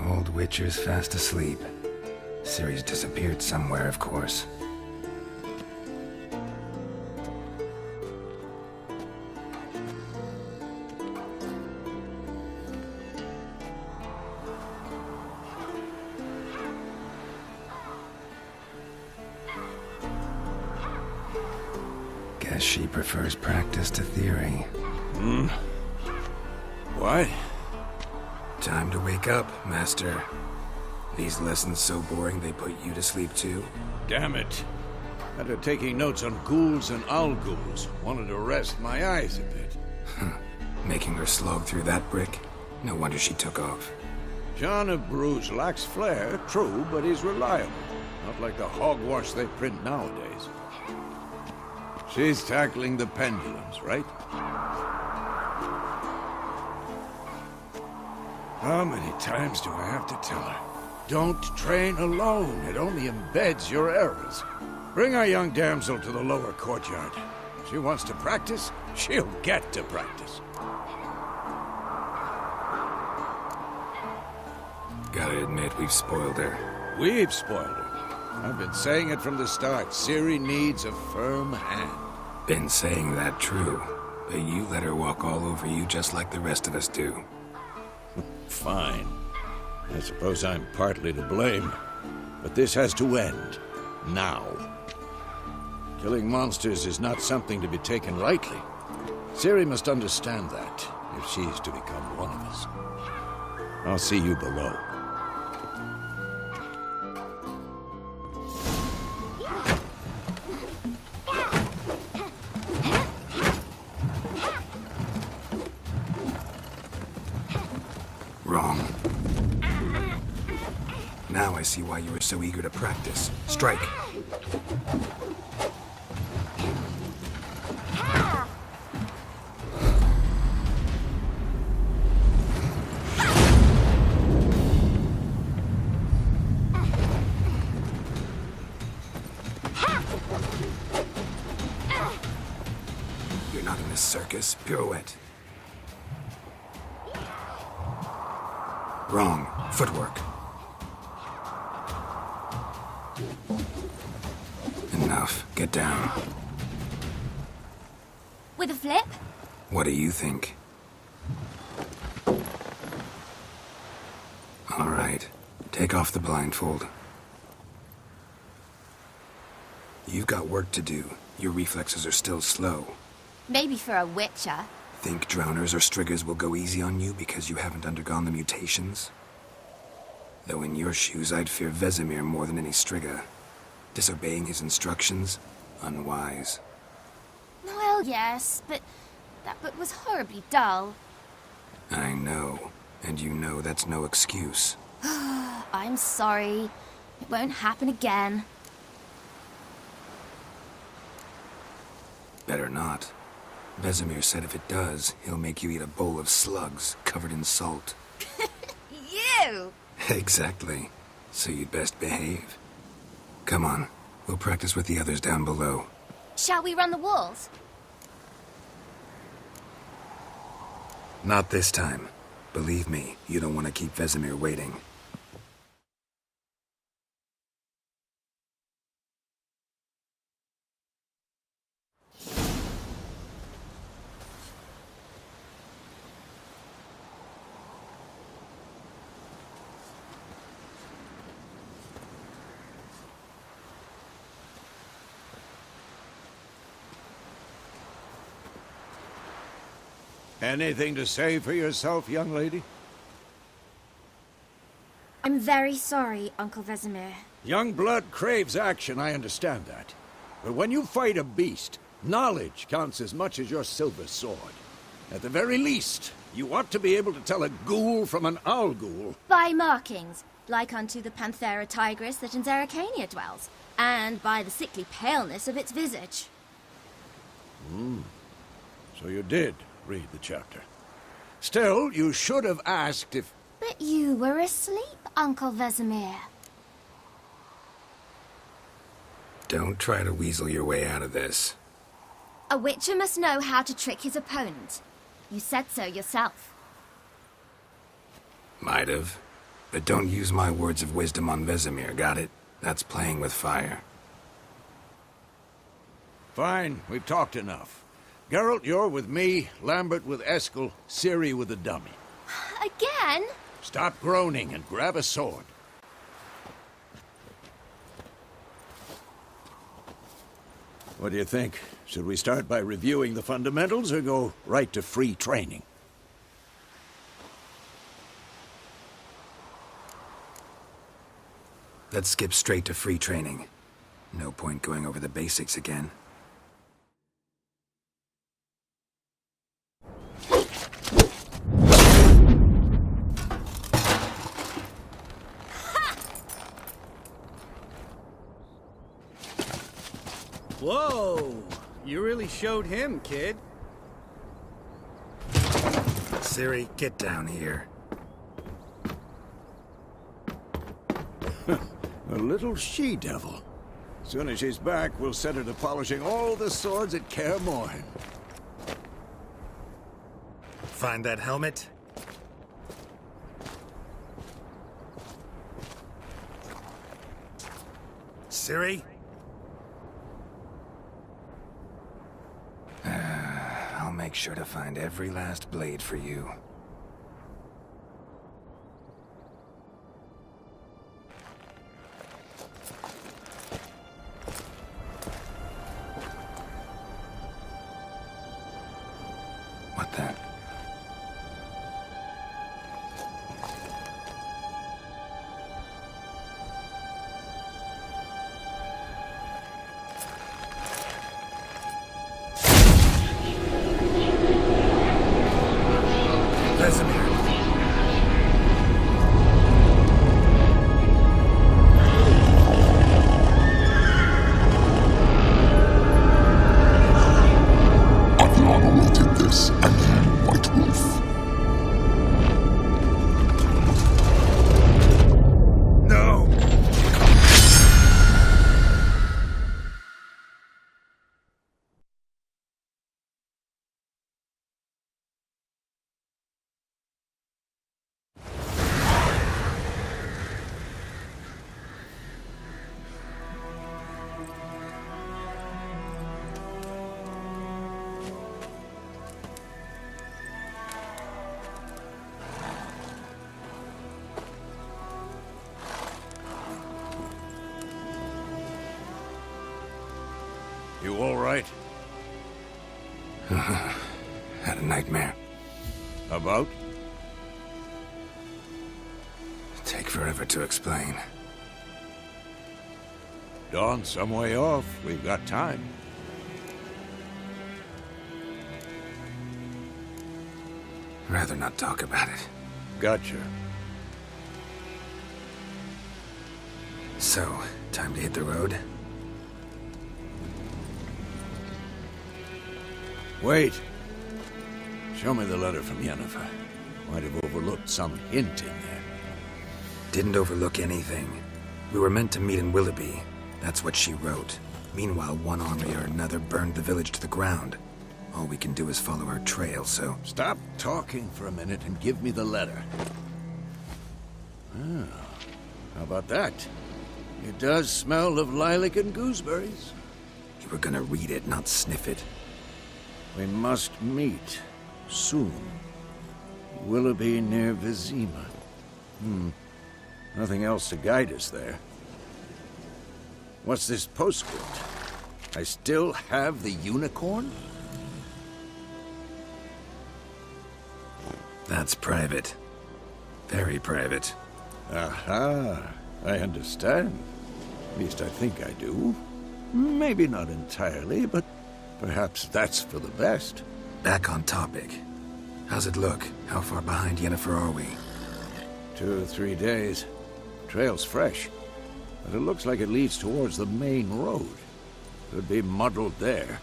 Old Witcher's fast asleep. Ciri's disappeared somewhere, of course. Guess she prefers practice to theory. What? Time to wake up, Master. These lessons so boring they put you to sleep too? Damn it. After taking notes on ghouls and al-ghouls, wanted to rest my eyes a bit. Making her slog through that brick? No wonder she took off. John of Bruges lacks flair, true, but he's reliable. Not like the hogwash they print nowadays. She's tackling the pendulums, right? How many times do I have to tell her? Don't train alone. It only embeds your errors. Bring our young damsel to the lower courtyard. If she wants to practice, she'll get to practice. Gotta admit, we've spoiled her. We've spoiled her. I've been saying it from the start. Ciri needs a firm hand. Been saying that true, but you let her walk all over you just like the rest of us do. Fine. I suppose I'm partly to blame. But this has to end. Now. Killing monsters is not something to be taken lightly. Ciri must understand that, if she's to become one of us. I'll see you below. Wrong. Now I see why you were so eager to practice. Strike. You're not in this circus. Pirouette. Wrong. Footwork. Enough. Get down. With a flip? What do you think? All right. Take off the blindfold. You've got work to do. Your reflexes are still slow. Maybe for a witcher. Think drowners or striggers will go easy on you because you haven't undergone the mutations? Though in your shoes, I'd fear Vesemir more than any strigger. Disobeying his instructions? Unwise. Well, yes, but that book was horribly dull. I know. And you know that's no excuse. I'm sorry. It won't happen again. Better not. Vesemir said if it does, he'll make you eat a bowl of slugs covered in salt. You! Exactly. So you'd best behave. Come on. We'll practice with the others down below. Shall we run the walls? Not this time. Believe me, you don't want to keep Vesemir waiting. Anything to say for yourself, young lady? I'm very sorry, Uncle Vesemir. Young blood craves action, I understand that. But when you fight a beast, knowledge counts as much as your silver sword. At the very least, you ought to be able to tell a ghoul from an al-ghoul. By markings, like unto the Panthera tigris that in Zerrikania dwells, and by the sickly paleness of its visage. So you did read the chapter. Still, you should have asked if... But you were asleep, Uncle Vesemir. Don't try to weasel your way out of this. A witcher must know how to trick his opponent. You said so yourself. Might have. But don't use my words of wisdom on Vesemir, got it? That's playing with fire. Fine, we've talked enough. Geralt, you're with me, Lambert with Eskel, Ciri with the dummy. Again? Stop groaning and grab a sword. What do you think? Should we start by reviewing the fundamentals or go right to free training? Let's skip straight to free training. No point going over the basics again. Whoa! You really showed him, kid. Ciri, get down here. A little she-devil. Soon as she's back, we'll set her to polishing all the swords at Kaer Morhen. Find that helmet? Ciri? I'll make sure to find every last blade for you. What the? Vesemir. I've long awaited this, and you, White Wolf. No! You all right? Had a nightmare. About? Take forever to explain. Dawn's some way off. We've got time. Rather not talk about it. Gotcha. So, time to hit the road? Wait. Show me the letter from Yennefer. Might have overlooked some hint in there. Didn't overlook anything. We were meant to meet in Willoughby. That's what she wrote. Meanwhile, one army or another burned the village to the ground. All we can do is follow her trail, so... Stop talking for a minute and give me the letter. Ah, how about that? It does smell of lilac and gooseberries. You were gonna read it, not sniff it. We must meet. Soon. Willoughby near Vizima. Nothing else to guide us there. What's this postscript? I still have the unicorn? That's private. Very private. Aha, I understand. At least I think I do. Maybe not entirely, but perhaps that's for the best. Back on topic. How's it look? How far behind Yennefer are we? 2 or 3 days. Trail's fresh, but it looks like it leads towards the main road. Could be muddled there.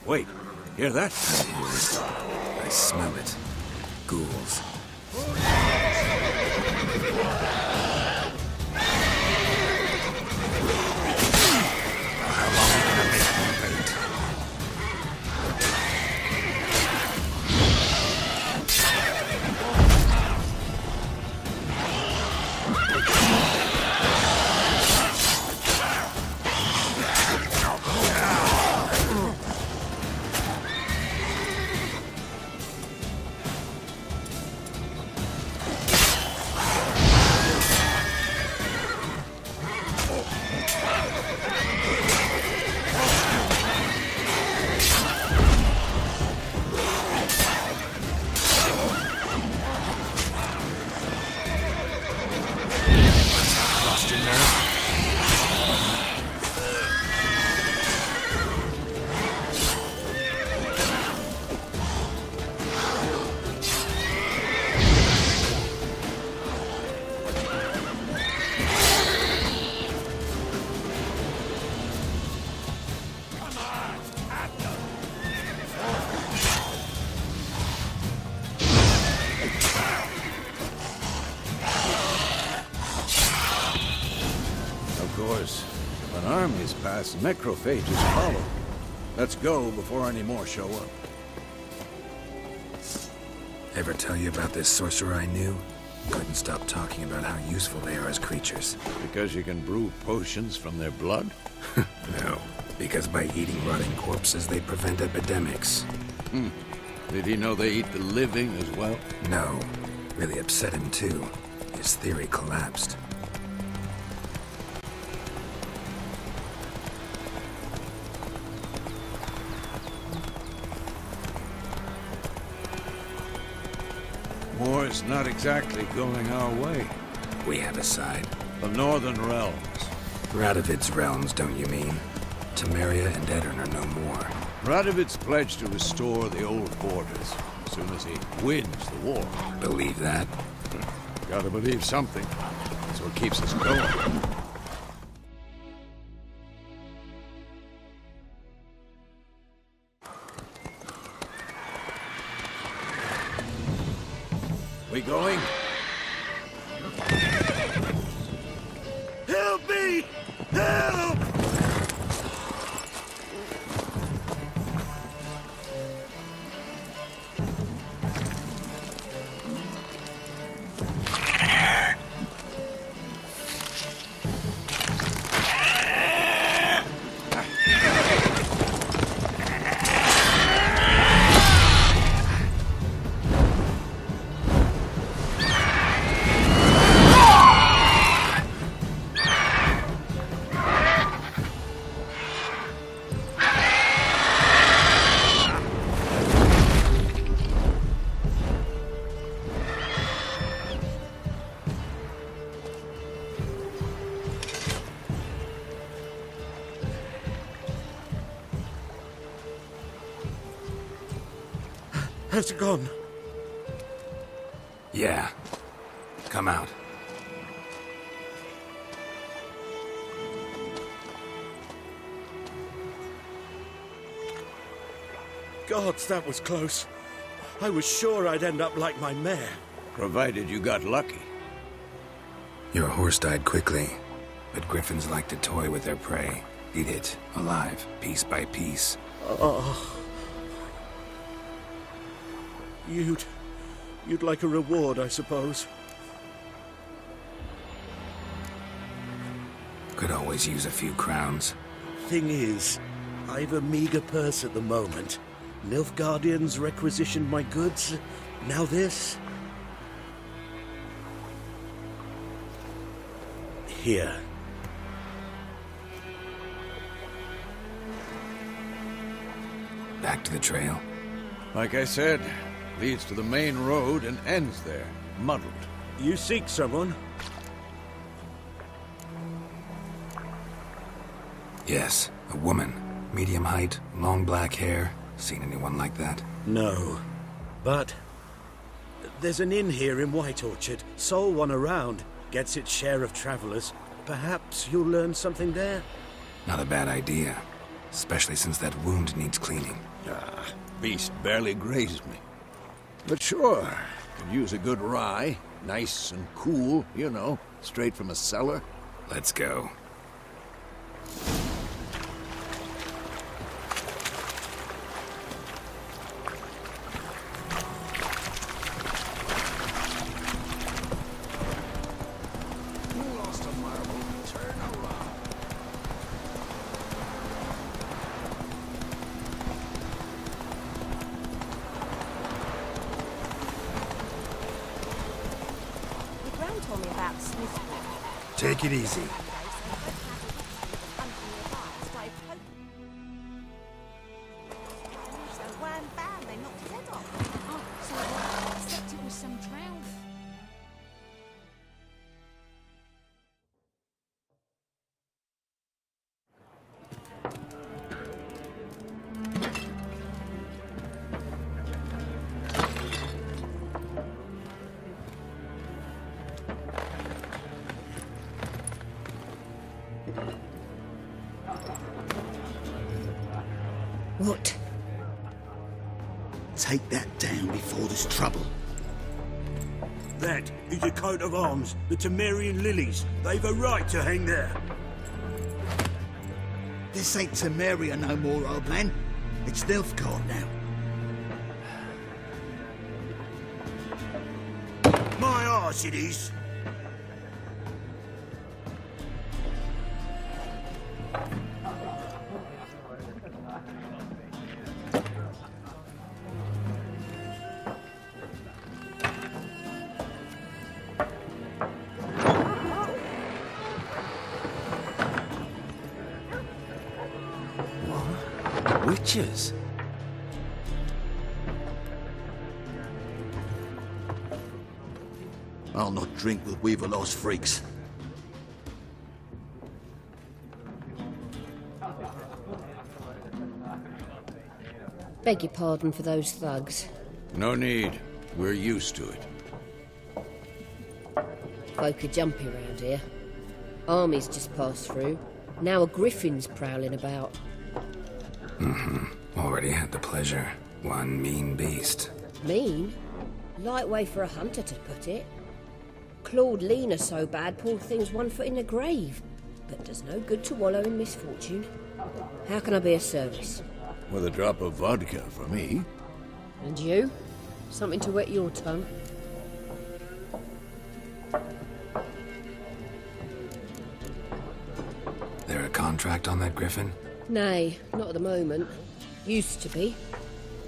Wait, hear that? I hear it. I smell it. Ghouls. How long are we gonna make them wait? last necrophages follow. Let's go before any more show up. Ever tell you about this sorcerer I knew? Couldn't stop talking about how useful they are as creatures. Because you can brew potions from their blood? No, because by eating rotting corpses, they prevent epidemics. Did he know they eat the living as well? No, really upset him too. His theory collapsed. War's not exactly going our way. We have a side. The Northern Realms. Radovid's realms, don't you mean? Temeria and Edirn are no more. Radovid's pledged to restore the old borders as soon as he wins the war. Believe that? Gotta believe something. That's what keeps us going. We going? Help me! Help! Has it gone? Yeah. Come out. Gods, that was close. I was sure I'd end up like my mare. Provided you got lucky. Your horse died quickly, but griffins like to toy with their prey. Eat it, alive, piece by piece. Oh. You'd like a reward, I suppose. Could always use a few crowns. Thing is, I've a meager purse at the moment. Nilfgaardians requisitioned my goods. Now this. Here. Back to the trail. Like I said, leads to the main road and ends there, muddled. You seek someone? Yes, a woman. Medium height, long black hair. Seen anyone like that? No. But there's an inn here in White Orchard. Sole one around. Gets its share of travelers. Perhaps you'll learn something there? Not a bad idea. Especially since that wound needs cleaning. Beast barely grazed me. But sure, could use a good rye. Nice and cool, you know, straight from a cellar. Let's go. Take it easy. What? Take that down before there's trouble. That is a coat of arms, the Temerian lilies. They've a right to hang there. This ain't Temeria no more, old man. It's Nilfgaard now. My arse it is. Witches? I'll not drink with Weaverlaw's freaks. Beg your pardon for those thugs. No need. We're used to it. Folk are jumpy around here. Armies just passed through. Now a griffin's prowling about. Already had the pleasure. One mean beast. Mean? Light way for a hunter to put it. Clawed Lena so bad, poor thing's 1 foot in the grave. But does no good to wallow in misfortune. How can I be of service? With a drop of vodka for me. And you? Something to wet your tongue? There a contract on that griffin? Nay, not at the moment. Used to be.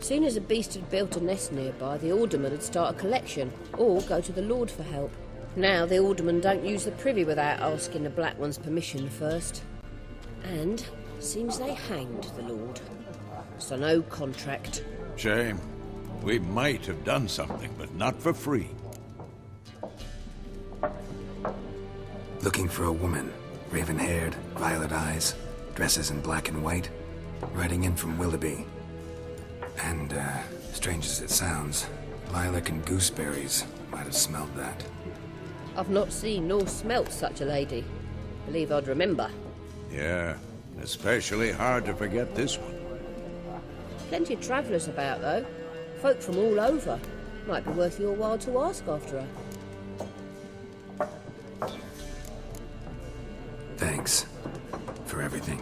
Soon as a beast had built a nest nearby, the alderman would start a collection, or go to the Lord for help. Now the alderman don't use the privy without asking the Black One's permission first. And seems they hanged the Lord. So no contract. Shame. We might have done something, but not for free. Looking for a woman. Raven-haired, violet eyes, dresses in black and white. Riding in from Willoughby. And, strange as it sounds, lilac and gooseberries might have smelled that. I've not seen nor smelt such a lady. Believe I'd remember. Yeah, especially hard to forget this one. Plenty of travellers about, though. Folk from all over. Might be worth your while to ask after her. Thanks for everything.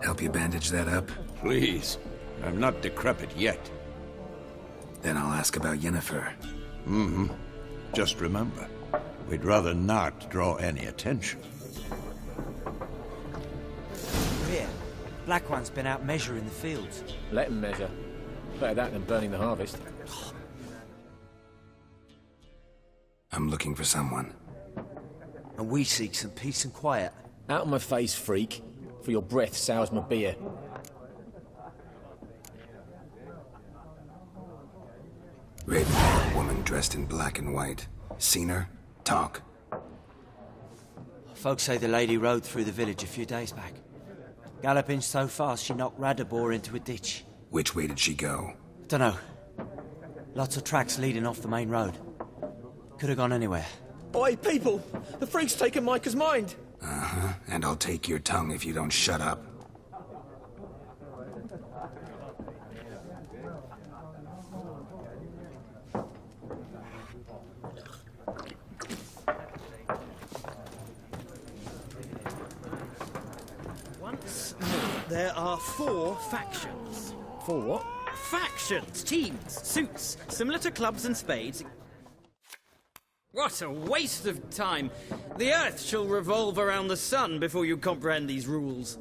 Help you bandage that up? Please. I'm not decrepit yet. Then I'll ask about Yennefer. Just remember, we'd rather not draw any attention. Here, Black One's been out measuring the fields. Let him measure. Better that than burning the harvest. I'm looking for someone. And we seek some peace and quiet. Out of my face, freak. For your breath sours my beer. Raven-haired woman dressed in black and white. Seen her? Talk. Folks say the lady rode through the village a few days back. Galloping so fast she knocked Radabor into a ditch. Which way did she go? Dunno. Lots of tracks leading off the main road. Could have gone anywhere. Oi, people! The freak's taken Micah's mind! Uh-huh. And I'll take your tongue if you don't shut up. Once more, there are 4 factions. 4 what? Factions, teams, suits, similar to clubs and spades. What a waste of time! The Earth shall revolve around the sun before you comprehend these rules.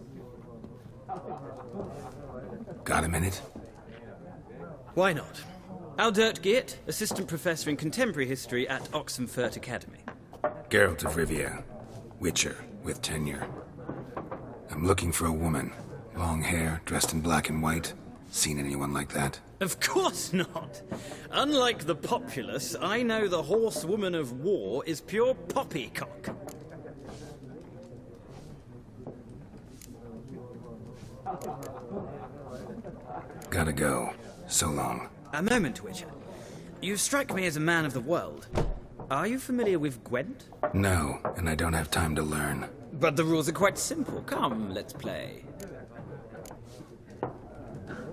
Got a minute? Why not? Aldert Geert, Assistant Professor in Contemporary History at Oxenfurt Academy. Geralt of Rivia. Witcher, with tenure. I'm looking for a woman. Long hair, dressed in black and white. Seen anyone like that? Of course not! Unlike the populace, I know the horsewoman of war is pure poppycock. Gotta go. So long. A moment, Witcher. You strike me as a man of the world. Are you familiar with Gwent? No, and I don't have time to learn. But the rules are quite simple. Come, let's play.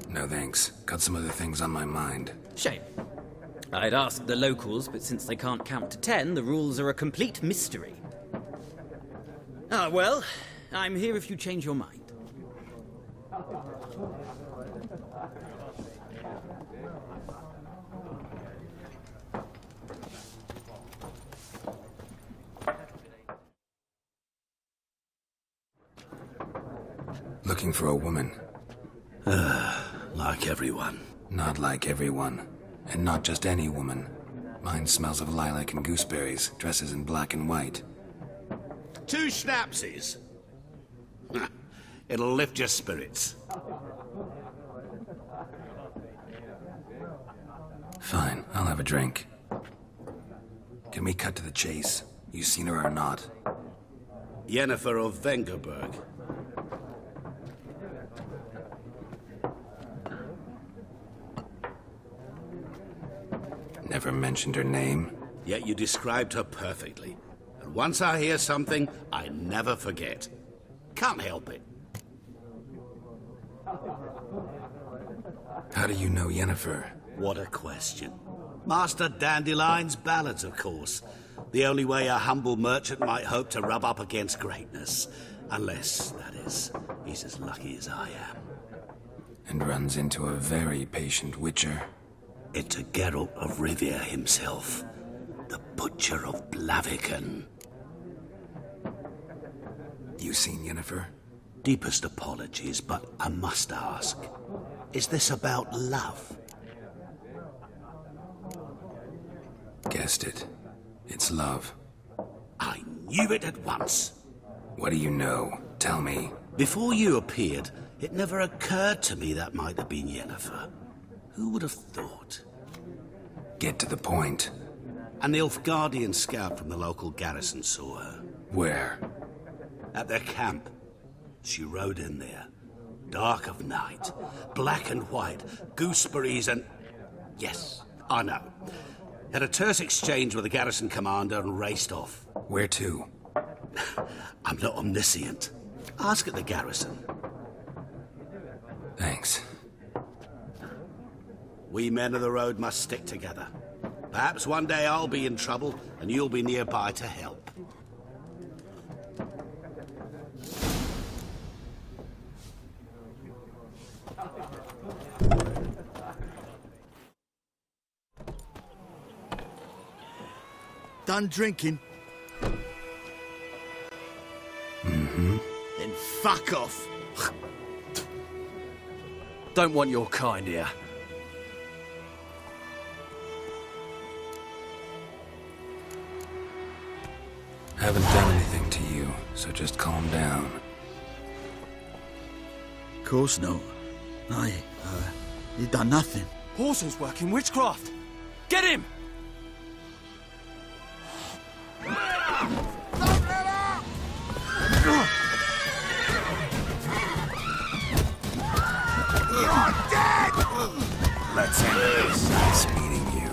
No thanks. Got some other things on my mind. Shame. I'd ask the locals, but since they can't count to 10, the rules are a complete mystery. Ah, well, I'm here if you change your mind. Looking for a woman. Like everyone. Not like everyone. And not just any woman. Mine smells of lilac and gooseberries, dresses in black and white. 2 schnapsies. It'll lift your spirits. Fine, I'll have a drink. Can we cut to the chase? You seen her or not? Yennefer of Vengerberg. Never mentioned her name. Yet you described her perfectly. And once I hear something, I never forget. Can't help it. How do you know Yennefer? What a question. Master Dandelion's ballads, of course. The only way a humble merchant might hope to rub up against greatness. Unless, that is, he's as lucky as I am. And runs into a very patient witcher. Into Geralt of Rivia himself. The Butcher of Blaviken. You seen Yennefer? Deepest apologies, but I must ask. Is this about love? Guessed it. It's love. I knew it at once. What do you know? Tell me. Before you appeared, it never occurred to me that might have been Yennefer. Who would have thought? Get to the point. An Nilfgaardian scout from the local garrison saw her. Where? At their camp. She rode in there. Dark of night. Black and white. Gooseberries and... Yes, I know. Had a terse exchange with the garrison commander and raced off. Where to? I'm not omniscient. Ask at the garrison. Thanks. We men of the road must stick together. Perhaps one day I'll be in trouble and you'll be nearby to help. Done drinking? Mm-hmm. Then fuck off. Don't want your kind here. Haven't done anything to you, so just calm down. Course not. You done nothing. Horsel's working witchcraft. Get him! Let's end this. Nice meeting you.